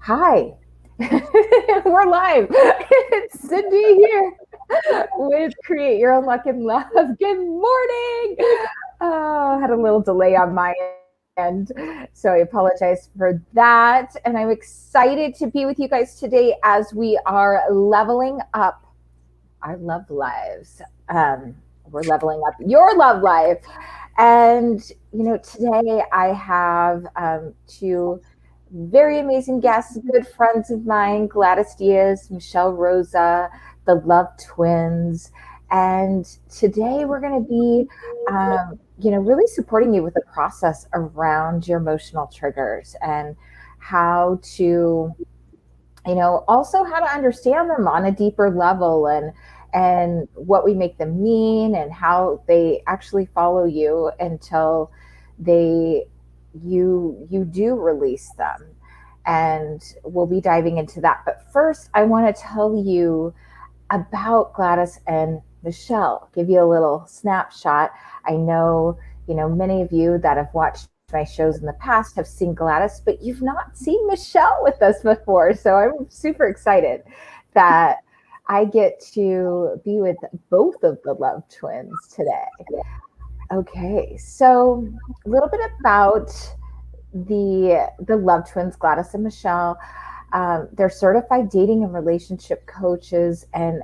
Hi, we're live. It's Cindy here with Create Your Own Luck and Love. Good morning. Oh, had a little delay on my end, so I apologize for that. And I'm excited to be with you guys today as we are leveling up our love lives. We're leveling up your love life. And, today I have two very amazing guests, good friends of mine, Gladys Diaz, Michelle Roza, the Love Twins. And today we're going to be, really supporting you with the process around your emotional triggers and how to, also how to understand them on a deeper level and what we make them mean and how they actually follow you until you do release them. And we'll be diving into that. But first, I want to tell you about Gladys and Michelle, give you a little snapshot. I know, many of you that have watched my shows in the past have seen Gladys, but you've not seen Michelle with us before. So I'm super excited that I get to be with both of the Love Twins today. Okay, so a little bit about the Love Twins, Gladys and Michelle. They're certified dating and relationship coaches and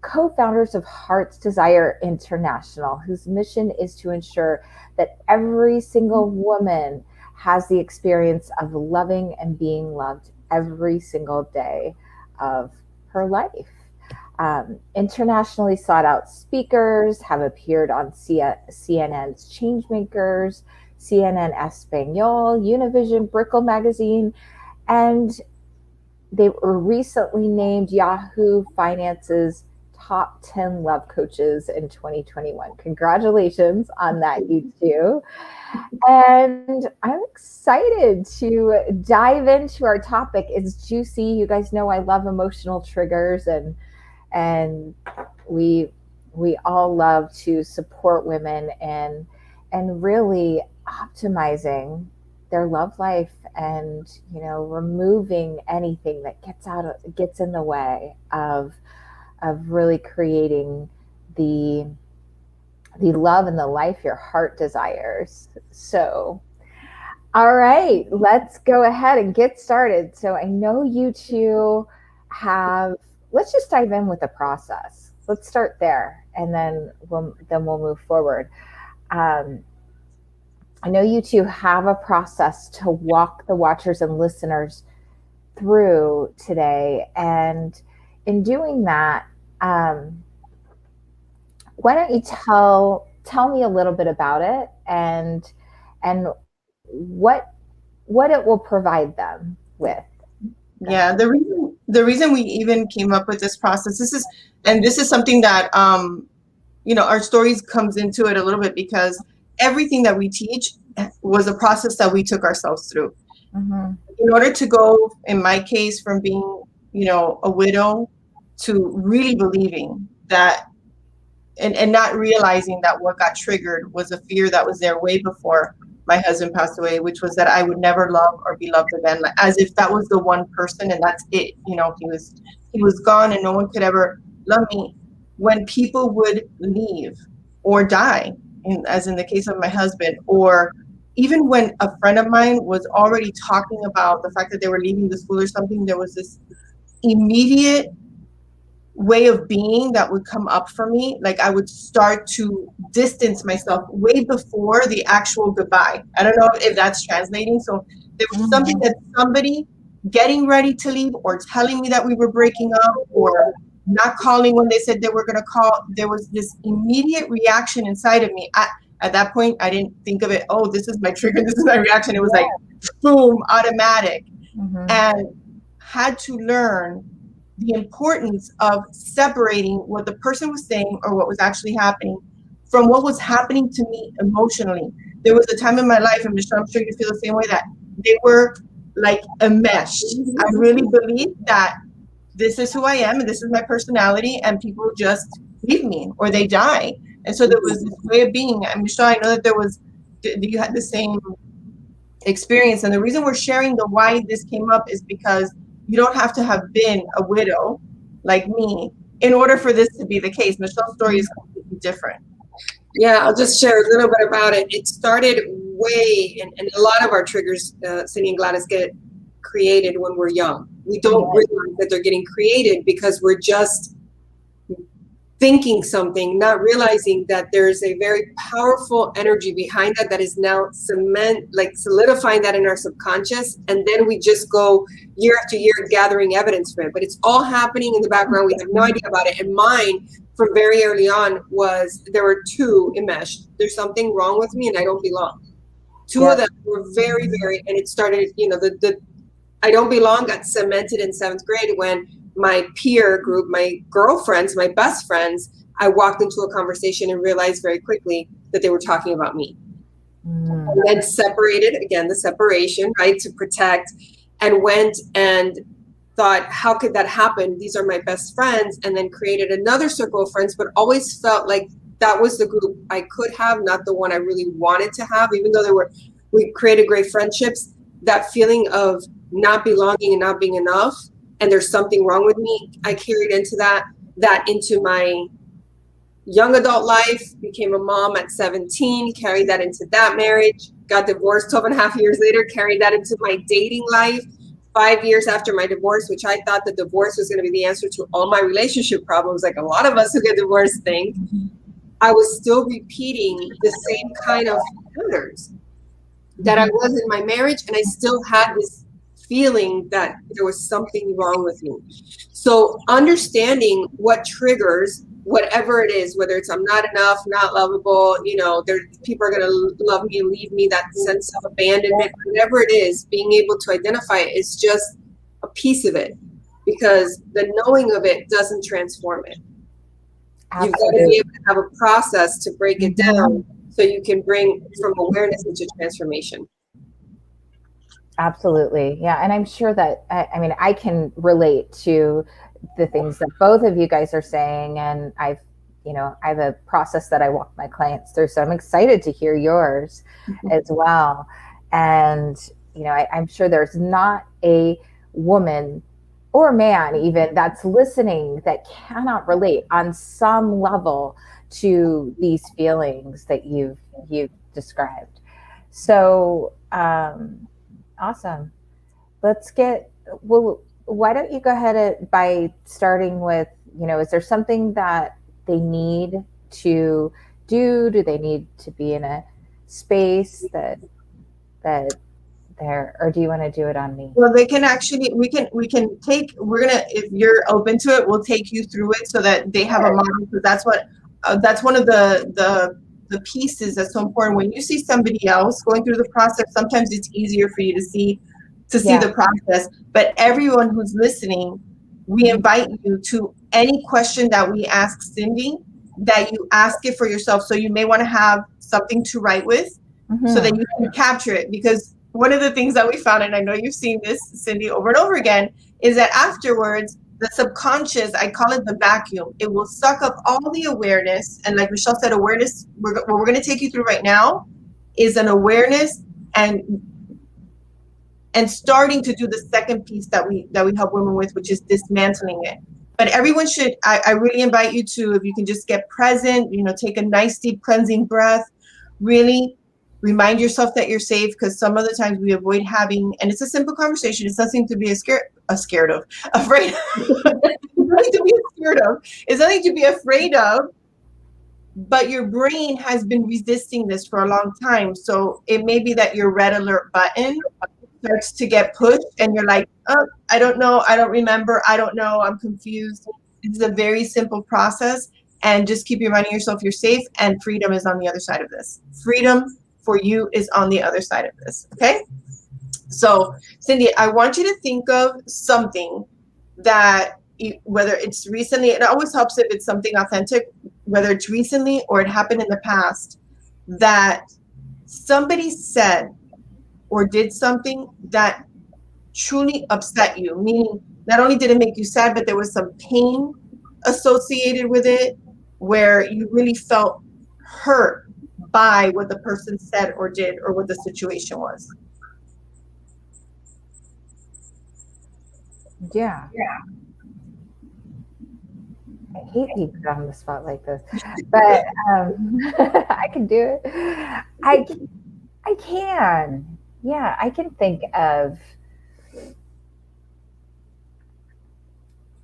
co-founders of Heart's Desire International, whose mission is to ensure that every single woman has the experience of loving and being loved every single day of her life. Internationally sought out speakers have appeared on CNN's Changemakers, CNN Espanol, Univision, Brickle Magazine, and they were recently named Yahoo Finance's top 10 love coaches in 2021. Congratulations on that, you two. And I'm excited to dive into our topic. It's juicy. You guys know I love emotional triggers, and we all love to support women and really optimizing their love life and removing anything that gets in the way of really creating the love and the life your heart desires. So all right, let's go ahead and get started. So I know you two let's just dive in with the process. Let's start there, and then we'll move forward. I know you two have a process to walk the watchers and listeners through today, and in doing that, why don't you tell me a little bit about it and what it will provide them with? Yeah, the reason we even came up with this process, this is something that our stories comes into it a little bit, because everything that we teach was a process that we took ourselves through. Mm-hmm. In order to go, in my case, from being, a widow to really believing that and not realizing that what got triggered was a fear that was there way before my husband passed away, which was that I would never love or be loved again, as if that was the one person and that's it. He was gone and no one could ever love me. When people would leave or die, as in the case of my husband, or even when a friend of mine was already talking about the fact that they were leaving the school or something, there was this immediate way of being that would come up for me. Like I would start to distance myself way before the actual goodbye. I don't know if that's translating. So there was something that somebody getting ready to leave or telling me that we were breaking up or not calling when they said they were going to call. There was this immediate reaction inside of me. At that point, I didn't think of it, oh, this is my trigger, this is my reaction. It was like, boom, automatic. Mm-hmm. And had to learn the importance of separating what the person was saying or what was actually happening from what was happening to me emotionally. There was a time in my life, and Michelle, I'm sure you feel the same way, that they were like enmeshed. I really believe that this is who I am and this is my personality, and people just leave me or they die. And so there was this way of being. And Michelle, I know that you had the same experience. And the reason we're sharing the why this came up is because you don't have to have been a widow like me in order for this to be the case. Michelle's story is completely different. Yeah, I'll just share a little bit about it. It started way, and a lot of our triggers, Cindy and Gladys, get created when we're young. We don't realize that they're getting created because we're just thinking something, not realizing that there's a very powerful energy behind that that is now solidifying that in our subconscious. And then we just go year after year gathering evidence for it. But it's all happening in the background. We have no idea about it. And mine, from very early on, was there were two enmeshed. There's something wrong with me and I don't belong. Two of them were very, very, and it started, the I don't belong got cemented in 7th grade when my peer group, my girlfriends, my best friends, I walked into a conversation and realized very quickly that they were talking about me. And then separated, again, the separation, right, to protect, and went and thought, how could that happen? These are my best friends, and then created another circle of friends, but always felt like that was the group I could have, not the one I really wanted to have, even though we created great friendships. That feeling of not belonging and not being enough, and there's something wrong with me, I carried into that into my young adult life, became a mom at 17, carried that into that marriage, got divorced 12 and a half years later, carried that into my dating life, 5 years after my divorce, which I thought the divorce was going to be the answer to all my relationship problems, like a lot of us who get divorced think. I was still repeating the same kind of patterns that I was in my marriage, and I still had this feeling that there was something wrong with me. So understanding what triggers whatever it is, whether it's I'm not enough, not lovable, people are going to love me and leave me, that sense of abandonment, whatever it is, being able to identify it is just a piece of it, because the knowing of it doesn't transform it. Absolutely. You've got to be able to have a process to break it down so you can bring from awareness into transformation. Absolutely. Yeah. And I'm sure that, I can relate to the things that both of you guys are saying. And I have a process that I walk my clients through. So I'm excited to hear yours as well. And, I'm sure there's not a woman or man even that's listening that cannot relate on some level to these feelings that you've described. So, awesome. Why don't you go ahead by starting with, is there something that they need to do? Do they need to be in a space that there, or do you want to do it on me? Well, they can actually, if you're open to it, we'll take you through it so that they have a model, because that's one of the pieces that's so important. When you see somebody else going through the process, sometimes it's easier for you to see the process. But everyone who's listening, we invite you to any question that we ask Cindy, that you ask it for yourself. So you may want to have something to write with so that you can capture it. Because one of the things that we found, and I know you've seen this, Cindy, over and over again, is that afterwards, the subconscious, I call it the vacuum, it will suck up all the awareness. And like Michelle said, awareness, what we're going to take you through right now is an awareness and starting to do the second piece that we help women with, which is dismantling it. But everyone should, I really invite you to, if you can just get present, take a nice deep cleansing breath, really remind yourself that you're safe, because some of the times we avoid having, and it's a simple conversation, it's nothing to be afraid. Nothing to be scared of. It's nothing to be afraid of, but your brain has been resisting this for a long time. So it may be that your red alert button starts to get pushed and you're like, oh, I don't know, I don't remember, I don't know, I'm confused. It's a very simple process, and just keep reminding yourself you're safe, and freedom is on the other side of this. Freedom for you is on the other side of this, okay? So, Cindy, I want you to think of something that, whether it's recently, it always helps if it's something authentic, whether it's recently or it happened in the past, that somebody said or did something that truly upset you, meaning not only did it make you sad, but there was some pain associated with it, where you really felt hurt by what the person said or did or what the situation was. Yeah. I hate being put on the spot like this, but I can do it. I I can. Yeah, I can think of.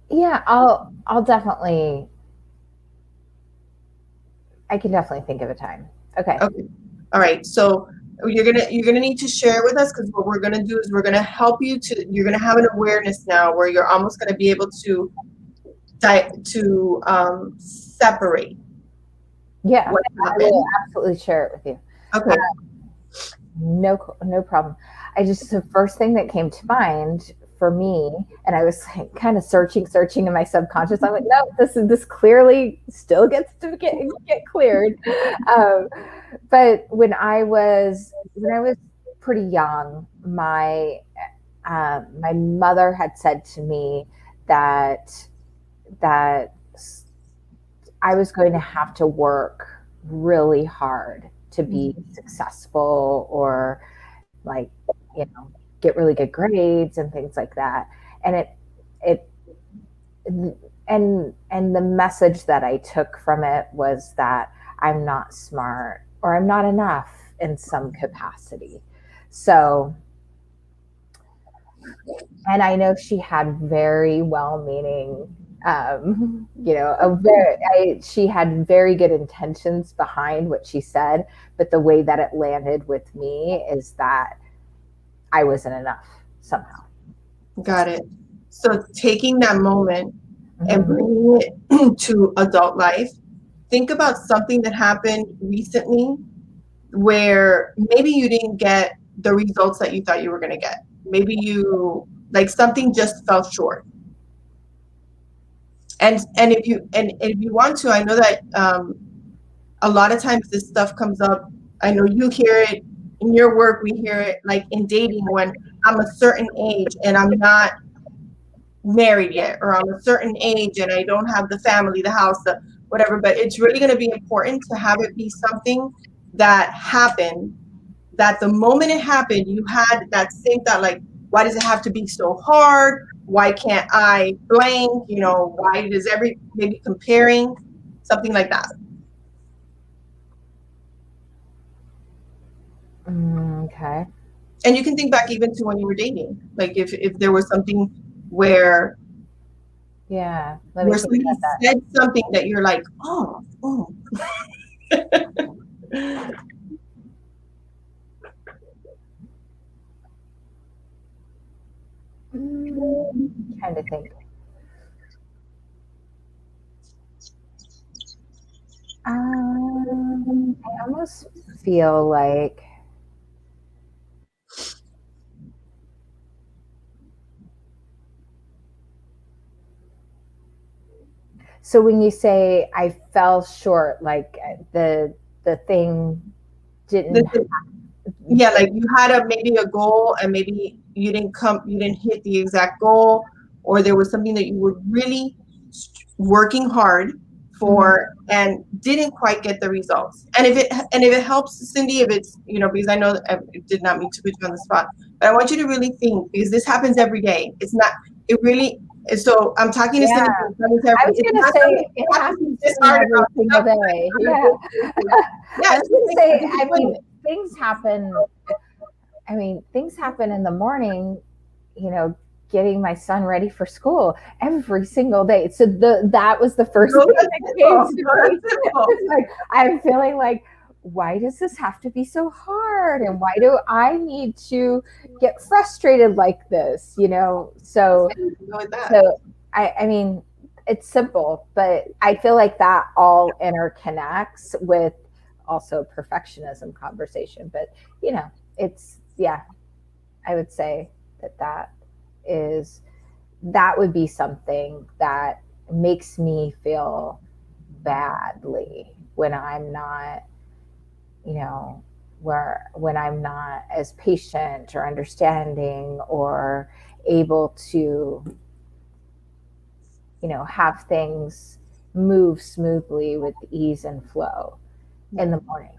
Yeah, I'll definitely. I can definitely think of a time. Okay. Okay. All right. So you're gonna need to share with us, because what we're gonna do is we're gonna help you to. You're gonna have an awareness now where you're almost gonna be able to separate Yeah, what I will happened. absolutely share it with you. Okay. No problem. The first thing that came to mind for me, and I was like kind of searching in my subconscious. I'm like, no, this clearly still gets to get cleared. Um, but when I was pretty young, my mother had said to me that I was going to have to work really hard to be successful, or like, get really good grades and things like that. And it and the message that I took from it was that I'm not smart, or I'm not enough in some capacity. So, and I know she had very well-meaning, she had very good intentions behind what she said, but the way that it landed with me is that I wasn't enough somehow. Got it. So taking that moment and Mhm. bringing it to adult life, think about something that happened recently where maybe you didn't get the results that you thought you were going to get. Maybe you, like, something just fell short. And if you want to, I know that a lot of times this stuff comes up. I know you hear it in your work. We hear it like in dating, when I'm a certain age and I'm not married yet, or I'm a certain age and I don't have the family, the house, the whatever. But it's really going to be important to have it be something that happened, that the moment it happened, you had that same thought, like, why does it have to be so hard? Why can't I blank? Why does maybe comparing, something like that. Okay. And you can think back even to when you were dating, like if there was something where Yeah. Let me think somebody about that. said something that you're like, oh. Trying to think. I almost feel like, so when you say I fell short, like the thing didn't. Yeah, like you had maybe a goal and maybe you didn't hit the exact goal, or there was something that you were really working hard for and didn't quite get the results. And if it helps, Cindy, if it's, because I know that I did not mean to put you on the spot, but I want you to really think, because this happens every day. It's not, it really, so I'm talking to Yeah. Cindy. I was going to say it happens to me every single day. Yeah. I was going to say, things happen. Things happen in the morning, getting my son ready for school every single day. So that was the first thing that came to me. It's like, I'm feeling like, why does this have to be so hard? And why do I need to get frustrated like this? So it's simple, but I feel like that all interconnects with also perfectionism conversation. But yeah, I would say that would be something that makes me feel badly when I'm not, when I'm not as patient or understanding or able to, have things move smoothly with ease and flow in the morning.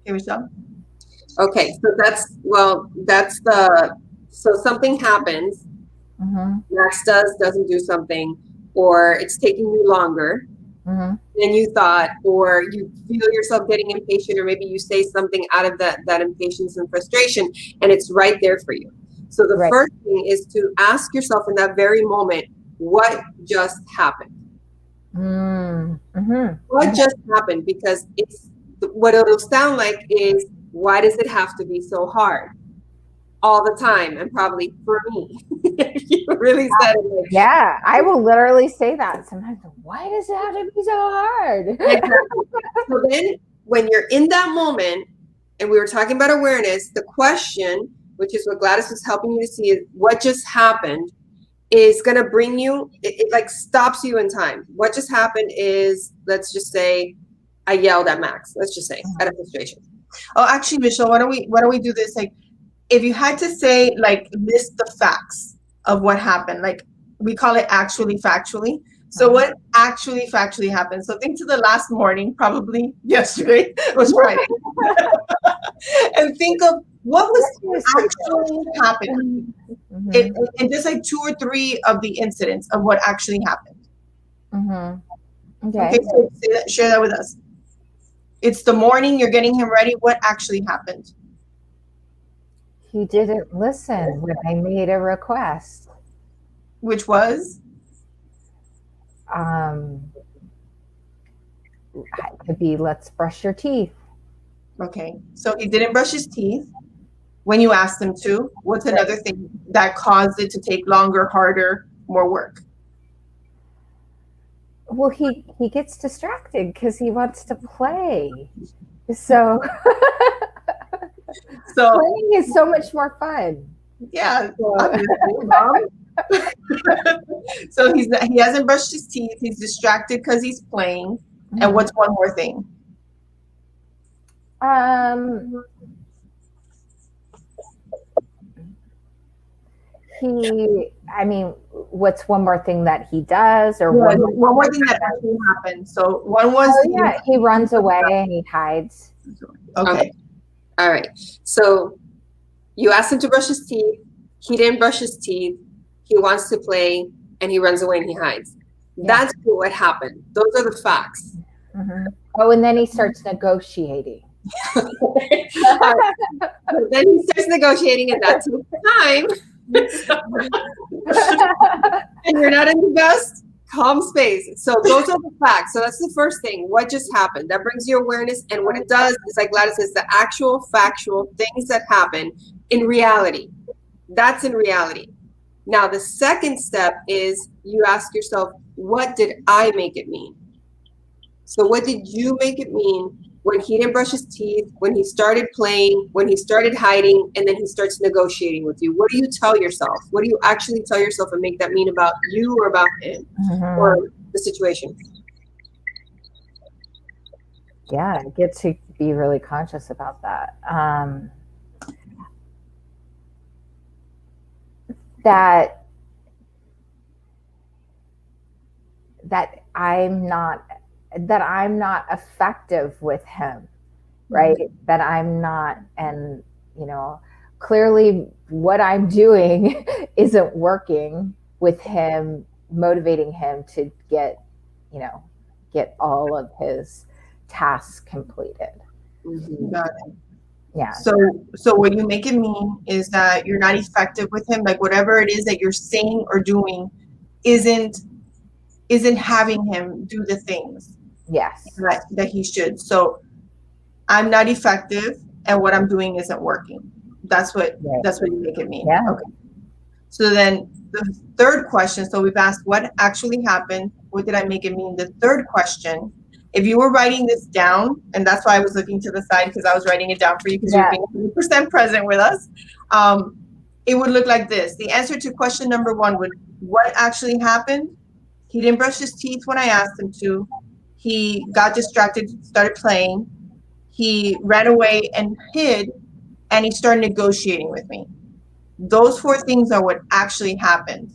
Here we go. Okay, so that's the So something happens, Mm-hmm. Max doesn't do something, or it's taking you longer Mm-hmm. than you thought, or you feel yourself getting impatient, or maybe you say something out of that impatience and frustration, and it's right there for you. So the Right. first thing is to ask yourself in that very moment, what just happened? Mm-hmm. What just happened? Because it's what it'll sound like is, why does it have to be so hard all the time? And probably for me, if you really said it like, Yeah, I will literally say that sometimes. Why does it have to be so hard? exactly. So then when you're in that moment, and we were talking about awareness, the question, which is what Gladys was helping you to see, is what just happened, is going to bring you, it like stops you in time. What just happened is, let's just say I yelled at Max, let's just say, out of frustration. Oh, actually, Michelle, why don't we do this? Like, if you had to say, like, list the facts of what happened, like we call it actually factually. So what actually factually happened? So think to the last morning, probably yesterday was Friday, and think of what was actually happening. Mm-hmm. And just like 2 or 3 of the incidents of what actually happened. Mm-hmm. Okay, Okay. so share that with us. It's the morning, you're getting him ready. What actually happened? He didn't listen when I made a request. Which was? Could be, let's brush your teeth. Okay, so he didn't brush his teeth when you asked him to. What's another thing that caused it to take longer, harder, more work? Well, he gets distracted because he wants to play. So So playing is so much more fun. yeah, So, obviously, Mom. So he hasn't brushed his teeth. He's distracted because he's playing. And what's one more thing? What's one more thing that he does, or one more thing that actually happened? So one was he runs away and he hides. Okay. All right. So you asked him to brush his teeth. He didn't brush his teeth. He wants to play, and he runs away and he hides. Yeah. That's what happened. Those are the facts. Mm-hmm. Oh, and then he starts negotiating. Right. Then he starts negotiating, and that takes time. And you're not in the best calm space. So those are the facts. So that's the first thing. What just happened? That brings you awareness. And what it does is, like Gladys says, the actual factual things that happen in reality. That's in reality. Now, the second step is you ask yourself, what did I make it mean? So what did you make it mean when he didn't brush his teeth, when he started playing, when he started hiding, and then he starts negotiating with you? What do you tell yourself? What do you actually tell yourself and make that mean about you or about him or the situation? Yeah, I get to be really conscious about that. That I'm not effective with him, right? That I'm not, and clearly what I'm doing isn't working with him, motivating him to get all of his tasks completed. Got it. Yeah. So what you make it mean is that you're not effective with him. Like whatever it is that you're saying or doing isn't having him do the things that he should. So I'm not effective, and what I'm doing isn't working. That's what you make it mean. Yeah. Okay. So then the third question, so we've asked what actually happened, what did I make it mean? The third question, if you were writing this down, and that's why I was looking to the side because I was writing it down for you because you're being 100% present with us, it would look like this. The answer to question number 1 would, what actually happened? He didn't brush his teeth when I asked him to. He got distracted, started playing. He ran away and hid, and he started negotiating with me. Those 4 things are what actually happened.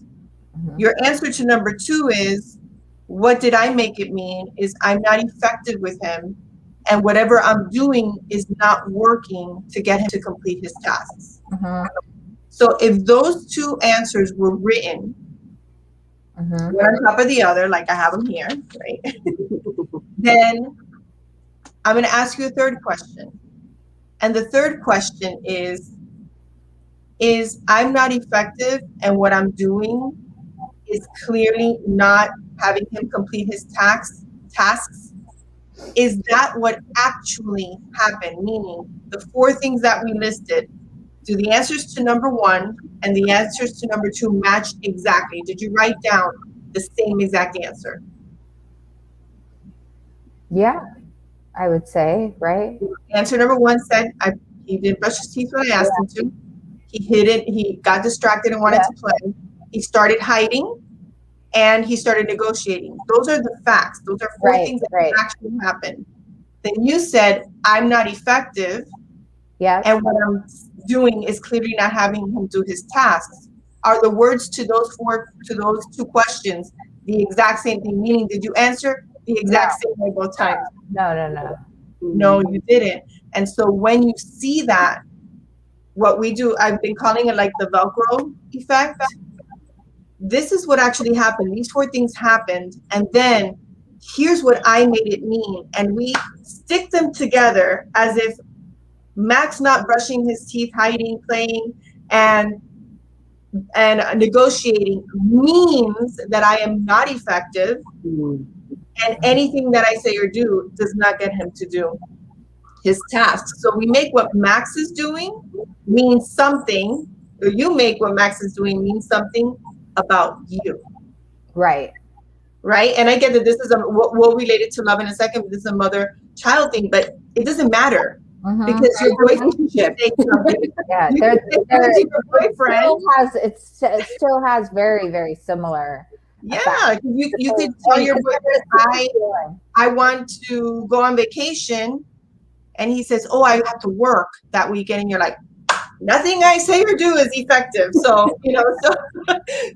Your answer to number 2 is, what did I make it mean? Is I'm not effective with him, and whatever I'm doing is not working to get him to complete his tasks. So if those two answers were written one on top of the other, like I have them here, right? Then I'm going to ask you a third question. And the third question is I'm not effective and what I'm doing is clearly not having him complete his tasks. Is that what actually happened? Meaning the four things that we listed, do the answers to number one and the answers to number two match exactly? Did you write down the same exact answer? Yeah, I would say, right? Answer number one said he didn't brush his teeth when I asked him to. He hid it. He got distracted and wanted to play. He started hiding, and he started negotiating. Those are the facts. Those are four things that actually happened. Then you said, I'm not effective. Yeah. And what I'm doing is clearly not having him do his tasks. Are the words to those two questions the exact same thing? Meaning, did you answer the exact same way both times? No, you didn't. And so when you see that, what we do, I've been calling it like the Velcro effect. This is what actually happened. These four things happened. And then here's what I made it mean. And we stick them together as if Max not brushing his teeth, hiding, playing, and negotiating means that I am not effective. And anything that I say or do does not get him to do his tasks. So we make what Max is doing mean something, or you make what Max is doing mean something about you. Right. Right. And I get that this is we'll relate it to love in a second, but this is a mother-child thing, but it doesn't matter. Because your relationship, yeah, your boyfriend it still has very, very similar. Yeah, you could tell your boyfriend, I want to go on vacation, and he says, "Oh, I have to work that weekend," and you're like, "Nothing I say or do is effective." So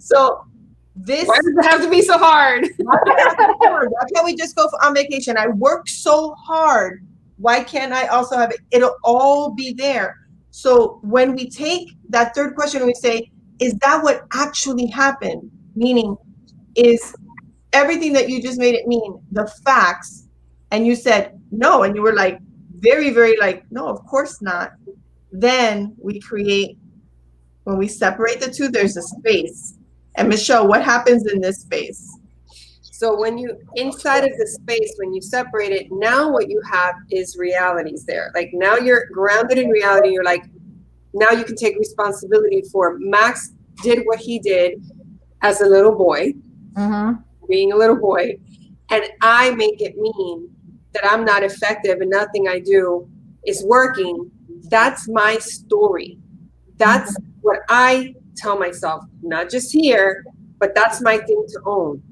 so this. Why does it have to be so hard? Why can't we just go on vacation? I work so hard. Why can't I also have it? It'll all be there. So when we take that third question and we say, is that what actually happened? Meaning, is everything that you just made it mean the facts? And you said no, and you were like very, very like, no, of course not. Then we create, when we separate the two, there's a space. And Michelle, what happens in this space? So when you, inside of the space, when you separate it, now what you have is realities there. Like now you're grounded in reality. You're like, now you can take responsibility for Max did what he did as a little boy, being a little boy. And I make it mean that I'm not effective and nothing I do is working. That's my story. That's what I tell myself, not just here, but that's my thing to own.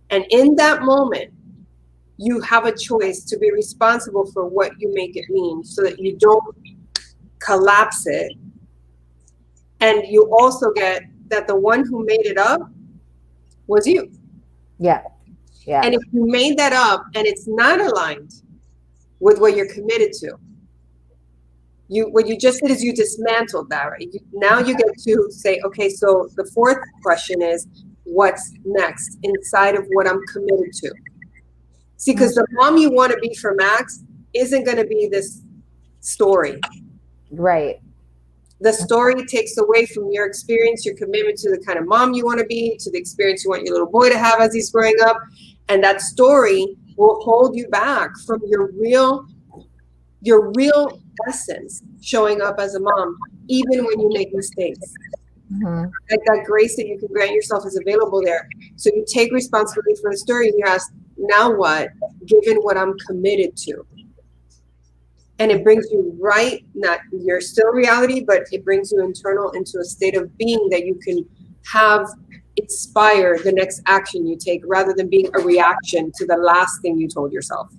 And in that moment, you have a choice to be responsible for what you make it mean so that you don't collapse it. And you also get that the one who made it up was you. Yeah. Yeah. And if you made that up and it's not aligned with what you're committed to, what you just did is you dismantled that, right? Now you get to say, okay, so the fourth question is, what's next inside of what I'm committed to? See, because the mom you want to be for Max isn't going to be this story. Right. The story takes away from your experience, your commitment to the kind of mom you want to be, to the experience you want your little boy to have as he's growing up. And that story will hold you back from your real essence showing up as a mom, even when you make mistakes. Like that grace that you can grant yourself is available there. So you take responsibility for the story and you ask, now what, given what I'm committed to? And it brings you right, not you're still reality, but it brings you internal into a state of being that you can have inspire the next action you take rather than being a reaction to the last thing you told yourself.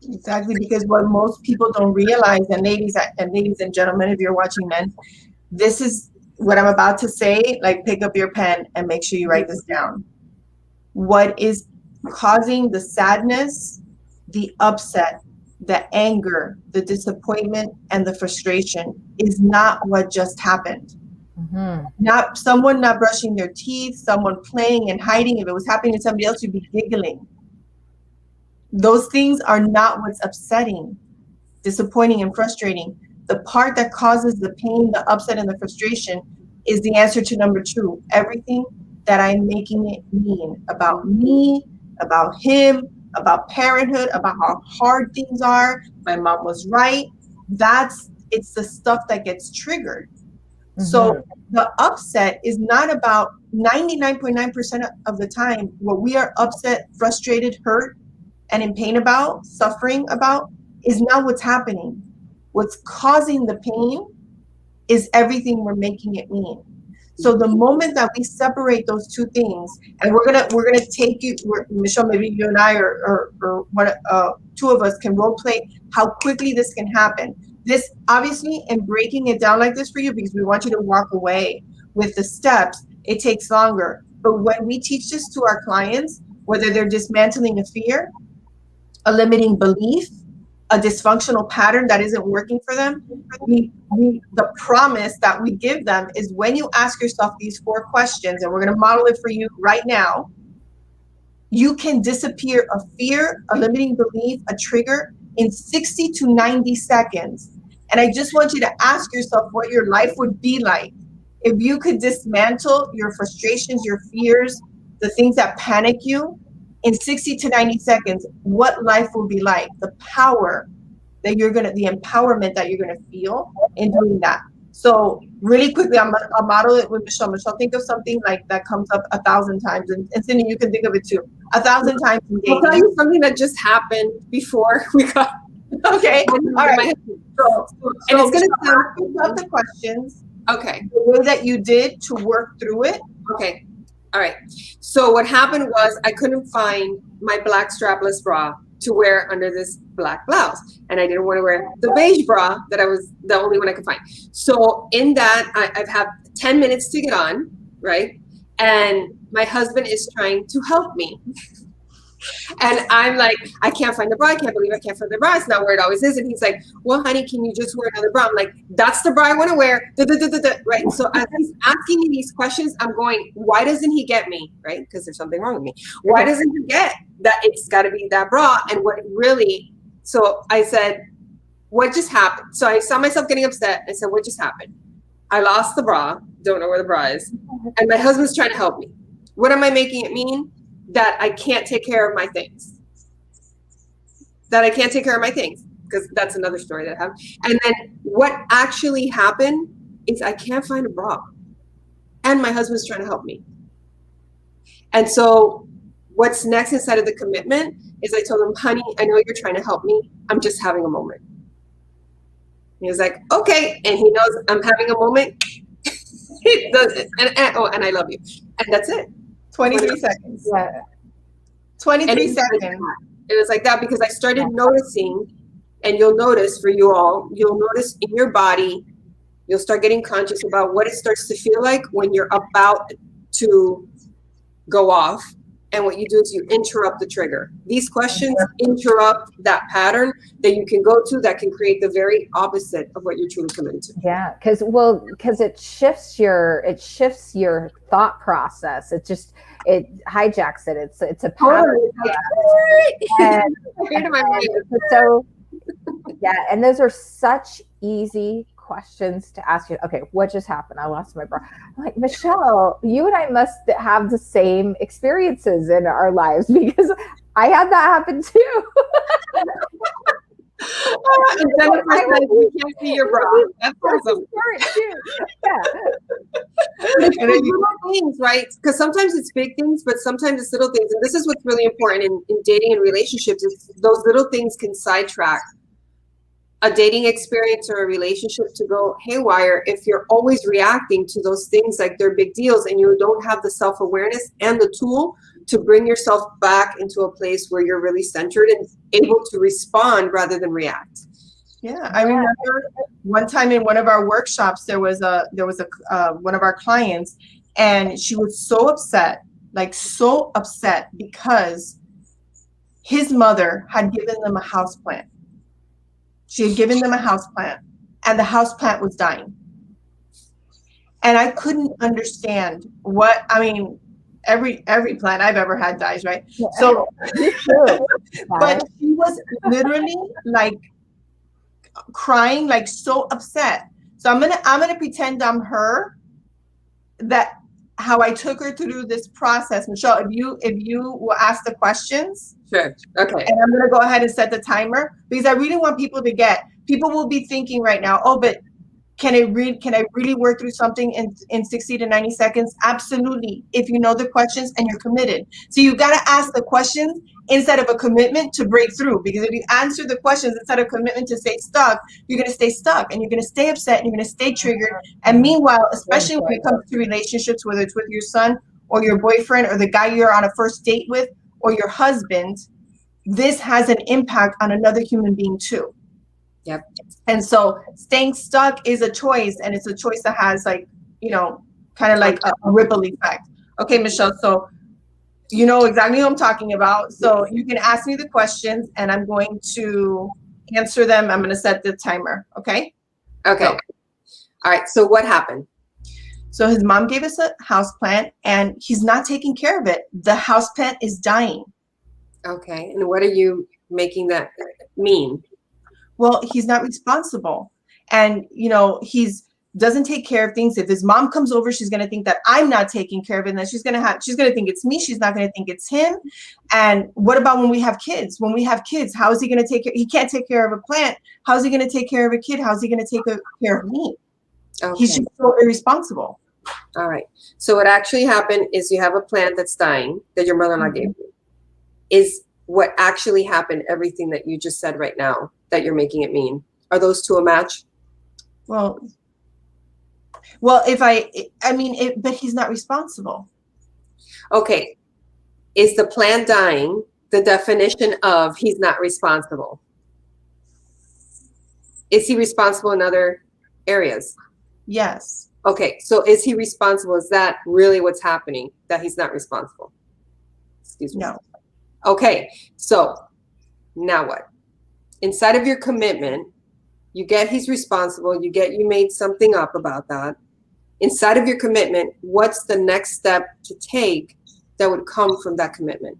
Exactly, because what most people don't realize, and ladies and gentlemen, if you're watching men, this is what I'm about to say, like pick up your pen and make sure you write this down. What is causing the sadness, the upset, the anger, the disappointment, and the frustration is not what just happened. Not someone not brushing their teeth, someone playing and hiding. If it was happening to somebody else, you'd be giggling. Those things are not what's upsetting, disappointing, and frustrating. The part that causes the pain, the upset, and the frustration is the answer to number 2. Everything that I'm making it mean about me, about him, about parenthood, about how hard things are. My mom was right. It's the stuff that gets triggered. So the upset is not about 99.9% of the time. What we are upset, frustrated, hurt, and in pain about, suffering about, is not what's happening. What's causing the pain is everything we're making it mean. So the moment that we separate those two things, and we're gonna take you, Michelle, maybe you and I or one, two of us can role play how quickly this can happen. This obviously, in breaking it down like this for you, because we want you to walk away with the steps, it takes longer. But when we teach this to our clients, whether they're dismantling a fear, a limiting belief, a dysfunctional pattern that isn't working for them, the promise that we give them is when you ask yourself these 4 questions, and we're going to model it for you right now, you can disappear a fear, a limiting belief, a trigger in 60 to 90 seconds. And I just want you to ask yourself what your life would be like if you could dismantle your frustrations, your fears, the things that panic you in 60 to 90 seconds, what life will be like, the power that the empowerment that you're gonna feel in doing that. So really quickly, I'll model it with Michelle. Michelle, think of something like that comes up 1,000 times, and Cindy, you can think of it too, 1,000 times in dating. I'll tell you something that just happened before we got. Okay, all right. So and it's gonna sound the questions. Okay. The way that you did to work through it. Okay. All right. So what happened was I couldn't find my black strapless bra to wear under this black blouse. And I didn't want to wear the beige bra that I was the only one I could find. So in that, I've had 10 minutes to get on, right? And my husband is trying to help me. And I'm like, I can't find the bra. I can't believe I can't find the bra. It's not where it always is. And he's like, well, honey, can you just wear another bra? I'm like, that's the bra I want to wear. Right. So as he's asking me these questions, I'm going, why doesn't he get me? Right. Because there's something wrong with me. Why doesn't he get that it's got to be that bra? And what really, so I said, what just happened? So I saw myself getting upset. I said, what just happened? I lost the bra. Don't know where the bra is. And my husband's trying to help me. What am I making it mean? That I can't take care of my things. That I can't take care of my things, because that's another story that happened. And then what actually happened is I can't find a bra. And my husband's trying to help me. And so what's next inside of the commitment is I told him, honey, I know you're trying to help me. I'm just having a moment. He was like, okay. And he knows I'm having a moment. He does it. And I love you. And that's it. 23 seconds. Yeah. 23 seconds. It was like that because I started noticing, and you'll notice for you all, you'll notice in your body, you'll start getting conscious about what it starts to feel like when you're about to go off. And what you do is you interrupt the trigger. These questions interrupt that pattern that you can go to that can create the very opposite of what you're truly committed to. Yeah, because it shifts your thought process. It hijacks it. It's a pattern. So yeah, and those are such easy questions to ask you. Okay, what just happened? I lost my bra. I'm like, Michelle, you and I must have the same experiences in our lives, because I had that happen too. You can't see your bra. That's awesome. Yeah. And little things, right? Because sometimes it's big things, but sometimes it's little things. And this is what's really important in dating and relationships is those little things can sidetrack a dating experience or a relationship to go haywire if you're always reacting to those things like they're big deals and you don't have the self-awareness and the tool to bring yourself back into a place where you're really centered and able to respond rather than react. Yeah, I remember one time in one of our workshops, there was one of our clients, and she was so upset because his mother had given them a houseplant. She had given them a houseplant, and the houseplant was dying. And I couldn't understand what, I mean, every plant I've ever had dies, right? Yeah. So, Me too. but she was literally like crying, like so upset. So I'm gonna pretend I'm her, that how I took her through this process. Michelle, if you will ask the questions, Sure. Okay. and I'm gonna go ahead and set the timer, because I really want people to get. People will be thinking right now, oh, but can I really work through something in 60 to 90 seconds? Absolutely, if you know the questions and you're committed. So you got to ask the questions instead of a commitment to break through, because if you answer the questions instead of commitment to stay stuck, you're going to stay stuck, and you're going to stay upset, and you're going to stay triggered. And meanwhile, especially when it comes to relationships, whether it's with your son or your boyfriend or the guy you're on a first date with or your husband, this has an impact on another human being too. Yep. And so staying stuck is a choice, and it's a choice that has, like, you know, kind of like a ripple effect. Okay, Michelle, so you know exactly what I'm talking about. So you can ask me the questions and I'm going to answer them. I'm going to set the timer. Okay. Okay. Go. All right. So what happened? So his mom gave us a house plant, and he's not taking care of it. The house plant is dying. Okay. And what are you making that mean? Well, he's not responsible, and you know, doesn't take care of things. If his mom comes over, she's going to think that I'm not taking care of it, and then she's going to think it's me. She's not going to think it's him. And what about when we have kids? When we have kids, how is he going to take care? He can't take care of a plant. How is he going to take care of a kid? How is he going to take care of me? Okay. He's just so irresponsible. All right. So what actually happened is you have a plant that's dying that your mother-in-law gave you. Is what actually happened everything that you just said right now that you're making it mean? Are those two a match? Well, but he's not responsible. Okay. Is the plant dying the definition of he's not responsible? Is he responsible in other areas? Yes. Okay. So is he responsible? Is that really what's happening, that he's not responsible? Excuse me. No. Okay. So now what? Inside of your commitment, you get he's responsible. You get you made something up about that. Inside of your commitment, what's the next step to take that would come from that commitment?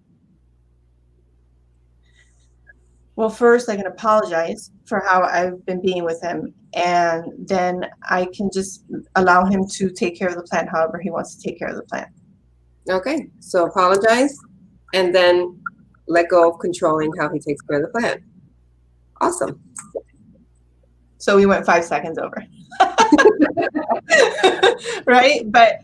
Well, first I can apologize for how I've been being with him, and then I can just allow him to take care of the plant however he wants to take care of the plant. Okay, so apologize and then let go of controlling how he takes care of the plant. Awesome. So we went 5 seconds over. Right? But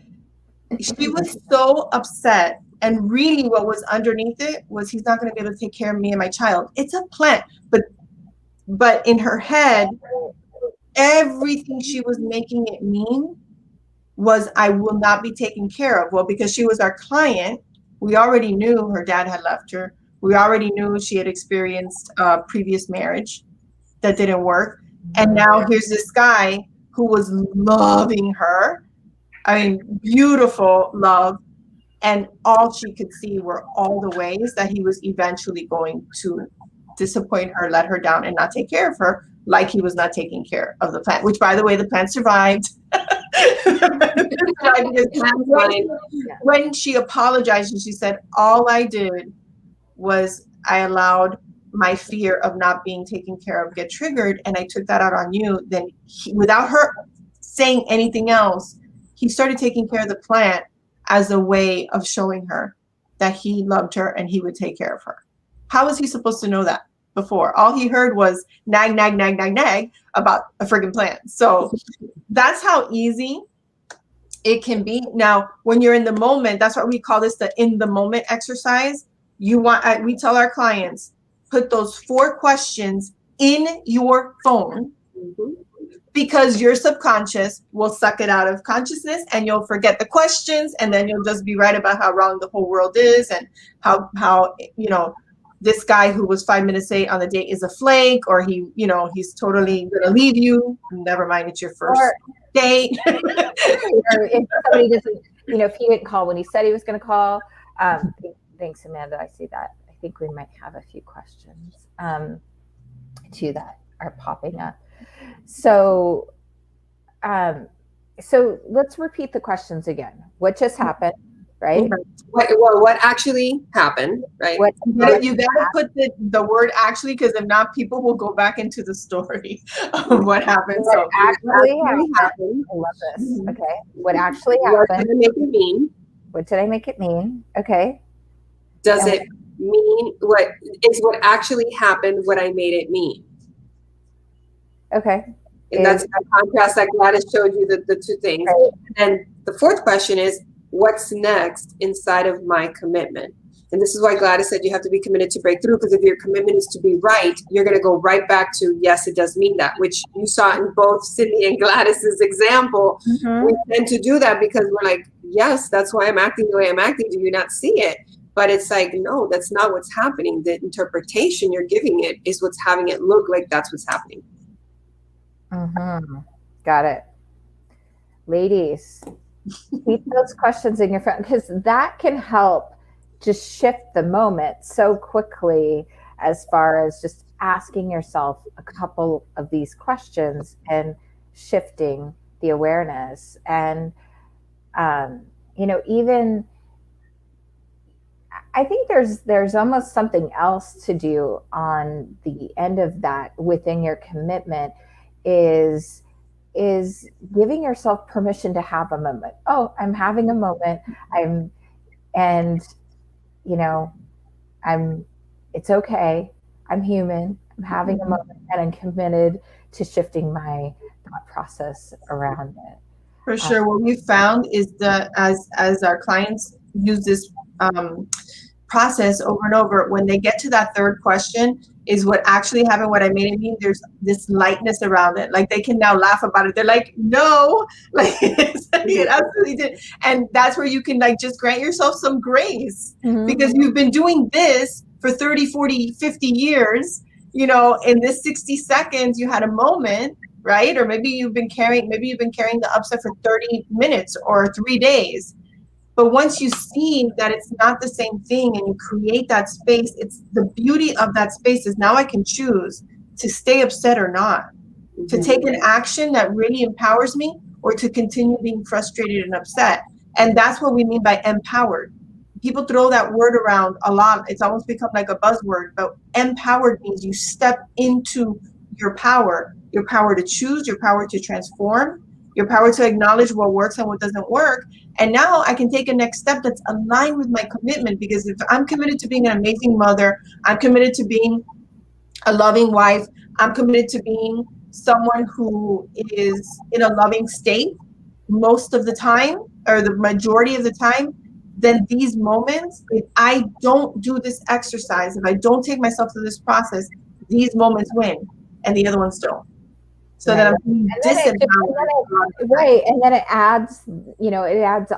she was so upset, and really what was underneath it was he's not going to be able to take care of me and my child. It's a plant, but in her head, everything she was making it mean was I will not be taken care of. Well, because she was our client, we already knew her dad had left her. We already knew she had experienced a previous marriage that didn't work. And now here's this guy who was loving her. I mean, beautiful love. And all she could see were all the ways that he was eventually going to disappoint her, let her down, and not take care of her, like he was not taking care of the plant, which, by the way, the plant survived. When she apologized and she said, all I did was I allowed my fear of not being taken care of get triggered, and I took that out on you, then without her saying anything else, he started taking care of the plant as a way of showing her that he loved her and he would take care of her. How was he supposed to know that before? All he heard was nag, nag, nag, nag, nag about a friggin' plant. So that's how easy it can be. Now, when you're in the moment, that's what we call this, the in the moment exercise. We tell our clients, put those 4 questions in your phone, because your subconscious will suck it out of consciousness, and you'll forget the questions, and then you'll just be right about how wrong the whole world is, and how you know, this guy who was 5 minutes late on the date is a flake, or he's totally gonna leave you. Never mind, it's your first date. Or if somebody doesn't, if he didn't call when he said he was going to call. Thanks, Amanda. I see that. I think we might have a few questions. two that are popping up. So, so let's repeat the questions again. What just happened, right? What actually happened, right? You gotta put the word actually, because if not, people will go back into the story of what happened. What actually happened. I love this. Okay. What actually happened? What did I make it mean? What did I make it mean? Okay. Does it mean what actually happened, what I made it mean? Okay. And that's that contrast that Gladys showed you, the two things. Right. And the fourth question is, what's next inside of my commitment? And this is why Gladys said you have to be committed to break through, because if your commitment is to be right, you're going to go right back to, yes, it does mean that, which you saw in both Cindy and Gladys's example. Mm-hmm. We tend to do that because we're like, yes, that's why I'm acting the way I'm acting. Do you not see it? But it's like, no, that's not what's happening. The interpretation you're giving it is what's having it look like that's what's happening. Mm-hmm. Got it. Ladies, keep those questions in your phone, because that can help just shift the moment so quickly, as far as just asking yourself a couple of these questions and shifting the awareness. And, even I think there's almost something else to do on the end of that within your commitment, is giving yourself permission to have a moment. Oh, I'm having a moment. It's okay. I'm human. I'm having a moment, and I'm committed to shifting my thought process around it. For sure. What we found is that as our clients use this process over and over, when they get to that third question, is what actually happened, what I made it mean, there's this lightness around it. Like they can now laugh about it. They're like, no, like it absolutely did. And that's where you can like just grant yourself some grace, because you've been doing this for 30, 40, 50 years, in this 60 seconds, you had a moment, right? Or maybe you've been carrying the upset for 30 minutes or 3 days. But once you see that it's not the same thing and you create that space, it's the beauty of that space is now I can choose to stay upset or not, to take an action that really empowers me, or to continue being frustrated and upset. And that's what we mean by empowered. People throw that word around a lot. It's almost become like a buzzword, but empowered means you step into your power to choose, your power to transform, your power to acknowledge what works and what doesn't work. And now I can take a next step that's aligned with my commitment, because if I'm committed to being an amazing mother, I'm committed to being a loving wife, I'm committed to being someone who is in a loving state most of the time, or the majority of the time, then these moments, if I don't do this exercise, if I don't take myself through this process, these moments win and the other ones don't. So that I'm disempowered. Right. And then it adds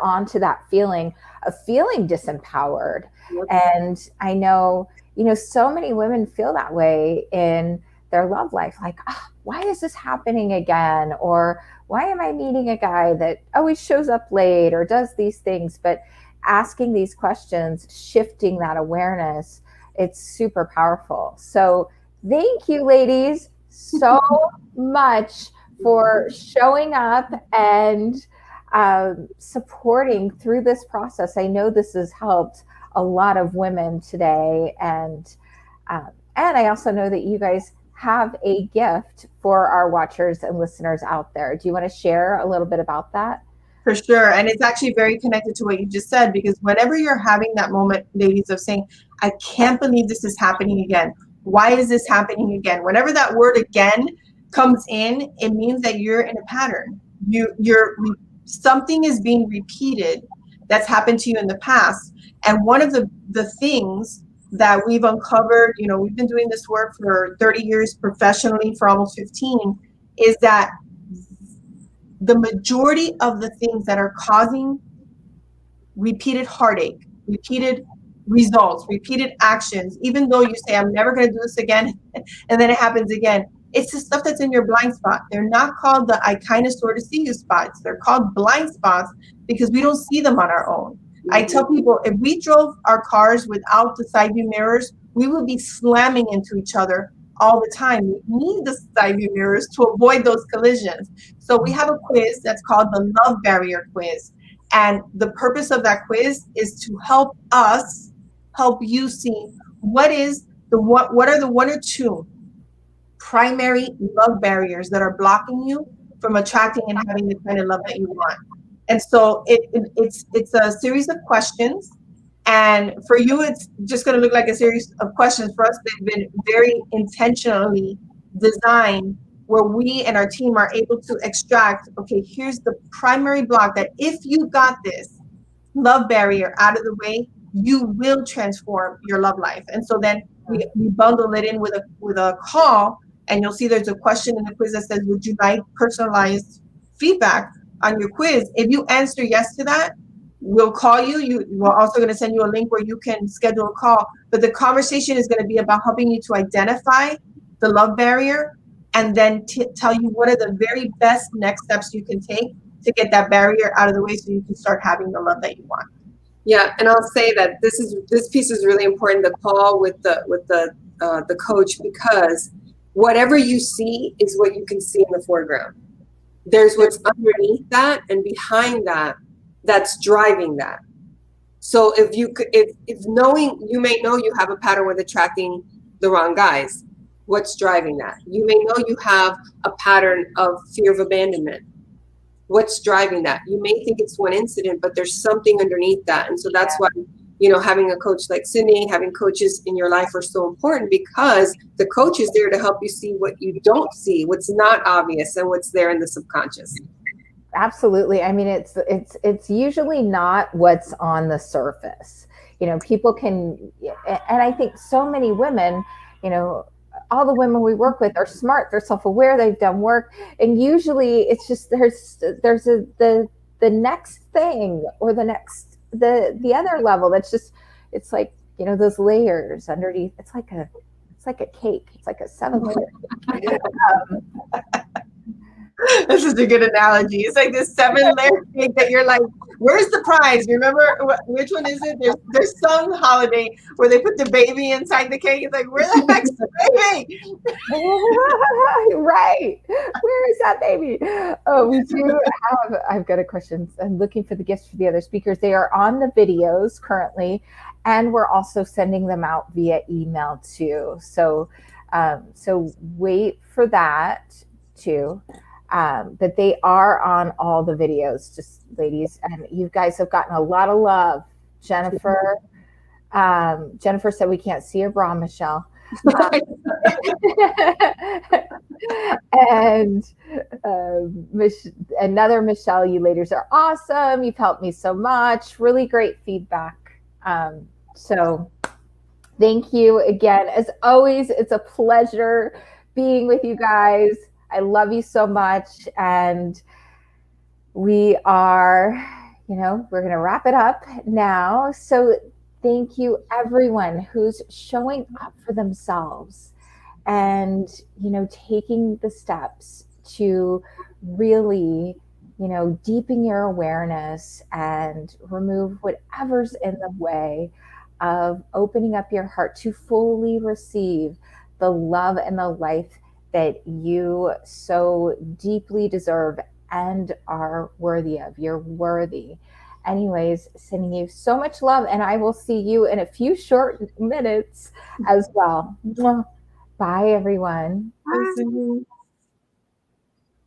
on to that feeling of feeling disempowered. And I know, so many women feel that way in their love life. Like, why is this happening again? Or why am I meeting a guy that always shows up late or does these things? But asking these questions, shifting that awareness, it's super powerful. So thank you, ladies, so much for showing up and supporting through this process. I know this has helped a lot of women today, and I also know that you guys have a gift for our watchers and listeners out there. Do you want to share a little bit about that? For sure. And it's actually very connected to what you just said, because whenever you're having that moment, ladies, of saying, I can't believe this is happening again. Why is this happening again? Whenever that word again comes in, it means that you're in a pattern. Something is being repeated that's happened to you in the past. And one of the things that we've uncovered, we've been doing this work for 30 years professionally, for almost 15, is that the majority of the things that are causing repeated heartache, repeated results, repeated actions, even though you say, I'm never going to do this again, and then it happens again, it's the stuff that's in your blind spot. They're not called the I kind of sort of see you spots. They're called blind spots because we don't see them on our own. I tell people, if we drove our cars without the side view mirrors, we would be slamming into each other all the time. We need the side view mirrors to avoid those collisions. So we have a quiz that's called the Love Barrier Quiz. And the purpose of that quiz is to help you see what are the one or two primary love barriers that are blocking you from attracting and having the kind of love that you want. And so it's a series of questions. And for you, it's just going to look like a series of questions. For us, they've been very intentionally designed where we and our team are able to extract, okay, here's the primary block that if you got this love barrier out of the way, you will transform your love life. And so then we bundle it in with a call, and you'll see there's a question in the quiz that says, would you like personalized feedback on your quiz? If you answer yes to that, we'll call you. We're also going to send you a link where you can schedule a call. But the conversation is going to be about helping you to identify the love barrier and then tell you what are the very best next steps you can take to get that barrier out of the way so you can start having the love that you want. Yeah, and I'll say that this piece is really important, the call with the coach, because whatever you see is what you can see in the foreground. There's what's underneath that and behind that that's driving that. So if knowing, you may know you have a pattern with attracting the wrong guys. What's driving that? You may know you have a pattern of fear of abandonment. What's driving that? You may think it's one incident, but there's something underneath that. And so that's why, having a coach like Cindy, having coaches in your life are so important, because the coach is there to help you see what you don't see, what's not obvious, and what's there in the subconscious. Absolutely. I mean, it's usually not what's on the surface. People can, and I think so many women, all the women we work with are smart, they're self-aware, they've done work, and usually it's just there's the next thing, or the other level that's just, it's like, those layers underneath. It's like a cake. It's like a 7-layer. This is a good analogy. It's like this 7-layer cake that you're like, where's the prize? Remember which one is it? There's some holiday where they put the baby inside the cake. It's like, where the heck's the baby? Right. Where is that baby? Oh, we do have, I've got a question. I'm looking for the gifts for the other speakers. They are on the videos currently, and we're also sending them out via email too. So wait for that too. But they are on all the videos, just ladies, and you guys have gotten a lot of love. Jennifer said we can't see her bra, Michelle. And another Michelle, you ladies are awesome. You've helped me so much. Really great feedback. So thank you again. As always, it's a pleasure being with you guys. I love you so much. And we are, we're going to wrap it up now. So thank you, everyone who's showing up for themselves and, taking the steps to really, deepen your awareness and remove whatever's in the way of opening up your heart to fully receive the love and the life that you so deeply deserve and are worthy of. You're worthy. Anyways, sending you so much love, and I will see you in a few short minutes as well. Bye, everyone. Bye.